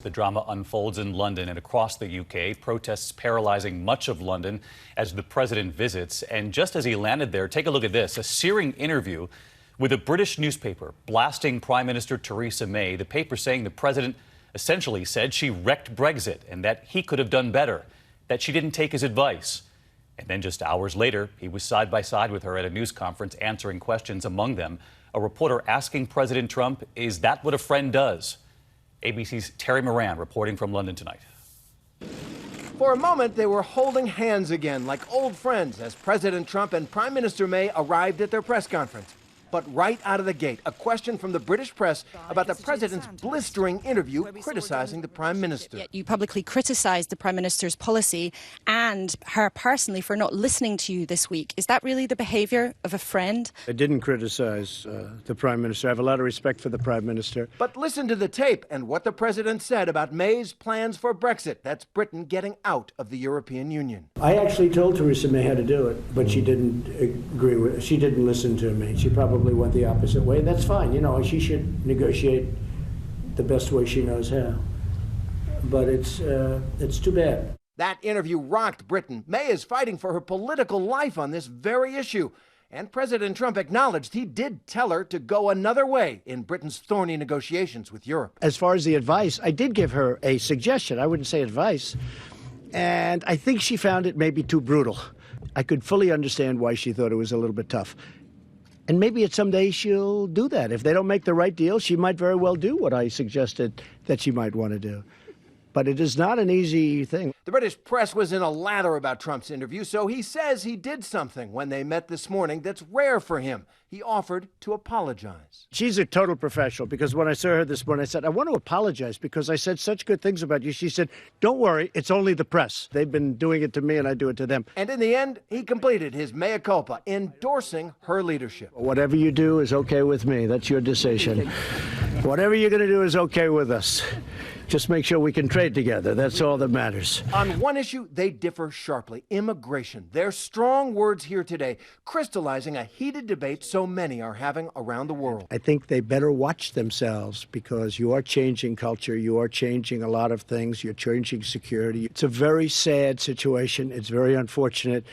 The drama unfolds in London and across the UK, protests paralyzing much of London as the president visits. And just as he landed there, take a look at this, a searing interview with a British newspaper blasting Prime Minister Theresa May. The paper saying the president essentially said she wrecked Brexit and that he could have done better, that she didn't take his advice. And then just hours later, he was side by side with her at a news conference answering questions, among them a reporter asking President Trump, "Is that what a friend does?" ABC's Terry Moran reporting from London tonight. For a moment, they were holding hands again like old friends as President Trump and Prime Minister May arrived at their press conference. But right out of the gate, a question from the British press about the president's blistering interview criticizing the prime minister. You publicly criticized the prime minister's policy and her personally for not listening to you this week. Is that really the behavior of a friend? I didn't criticize the prime minister. I have a lot of respect for the prime minister. But listen to the tape and what the president said about May's plans for Brexit. That's Britain getting out of the European Union. I actually told Theresa May how to do it, but she didn't agree with it. She didn't listen to me. She probably went the opposite way. That's fine. You know, she should negotiate the best way she knows how. But it's too bad. That interview rocked Britain. May is fighting for her political life on this very issue. And President Trump acknowledged he did tell her to go another way in Britain's thorny negotiations with Europe. As far as the advice, I did give her a suggestion. I wouldn't say advice. And I think she found it maybe too brutal. I could fully understand why she thought it was a little bit tough. And maybe someday she'll do that. If they don't make the right deal, she might very well do what I suggested that she might want to do. But it is not an easy thing. The British press was in a lather about Trump's interview, so he says he did something when they met this morning that's rare for him. He offered to apologize. She's a total professional, because when I saw her this morning, I said, I want to apologize because I said such good things about you. She said, don't worry, it's only the press. They've been doing it to me and I do it to them. And in the end, he completed his mea culpa, endorsing her leadership. Whatever you do is okay with me. That's your decision. Whatever you're going to do is okay with us. Just make sure we can trade together. That's all that matters. On one issue, they differ sharply: immigration. Their strong words here today, crystallizing a heated debate so many are having around the world. I think they better watch themselves, because you are changing culture. You are changing a lot of things. You're changing security. It's a very sad situation. It's very unfortunate.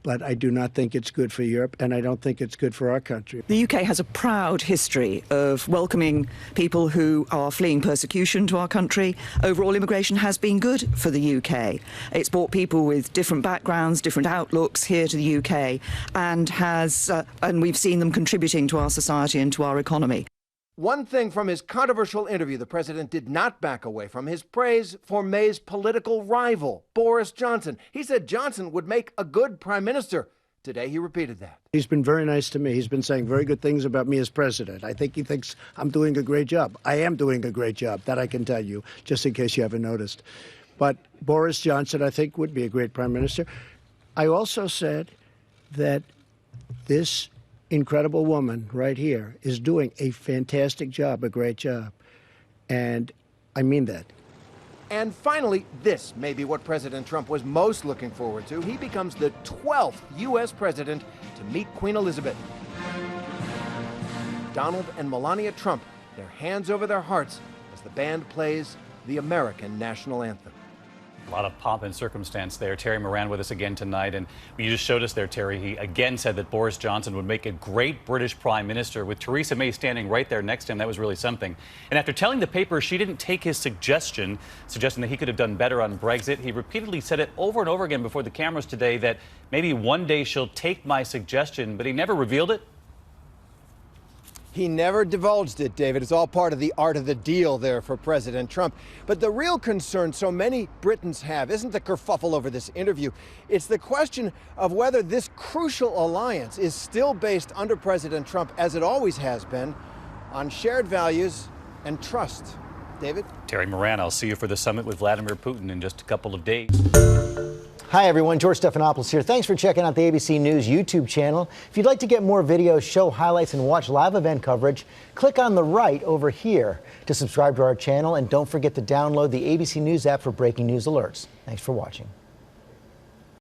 But I do not think it's good for Europe, and I don't think it's good for our country. The UK has a proud history of welcoming people who are fleeing persecution to our country. Overall, immigration has been good for the UK. It's brought people with different backgrounds, different outlooks here to the UK, and we've seen them contributing to our society and to our economy. One thing from his controversial interview the president did not back away from: his praise for May's political rival, Boris Johnson. He said Johnson would make a good prime minister. Today he repeated that. He's been very nice to me. He's been saying very good things about me as president. I think he thinks I'm doing a great job. I am doing a great job, that I can tell you, just in case you haven't noticed. But Boris Johnson, I think, would be a great prime minister. I also said that this incredible woman right here is doing a fantastic job, a great job. And I mean that. And finally, this may be what President Trump was most looking forward to. He becomes the 12th U.S. president to meet Queen Elizabeth. Donald and Melania Trump, their hands over their hearts as the band plays the American national anthem. A lot of pomp and circumstance there. Terry Moran with us again tonight. And you just showed us there, Terry, he again said that Boris Johnson would make a great British prime minister. With Theresa May standing right there next to him, that was really something. And after telling the paper she didn't take his suggesting that he could have done better on Brexit, he repeatedly said it over and over again before the cameras today that maybe one day she'll take my suggestion, but he never revealed it. He never divulged it, David. It's all part of the art of the deal there for President Trump. But the real concern so many Britons have isn't the kerfuffle over this interview. It's the question of whether this crucial alliance is still based under President Trump, as it always has been, on shared values and trust. David? Terry Moran, I'll see you for the summit with Vladimir Putin in just a couple of days. Hi, everyone. George Stephanopoulos here. Thanks for checking out the ABC News YouTube channel. If you'd like to get more videos, show highlights, and watch live event coverage, click on the right over here to subscribe to our channel. And don't forget to download the ABC News app for breaking news alerts. Thanks for watching.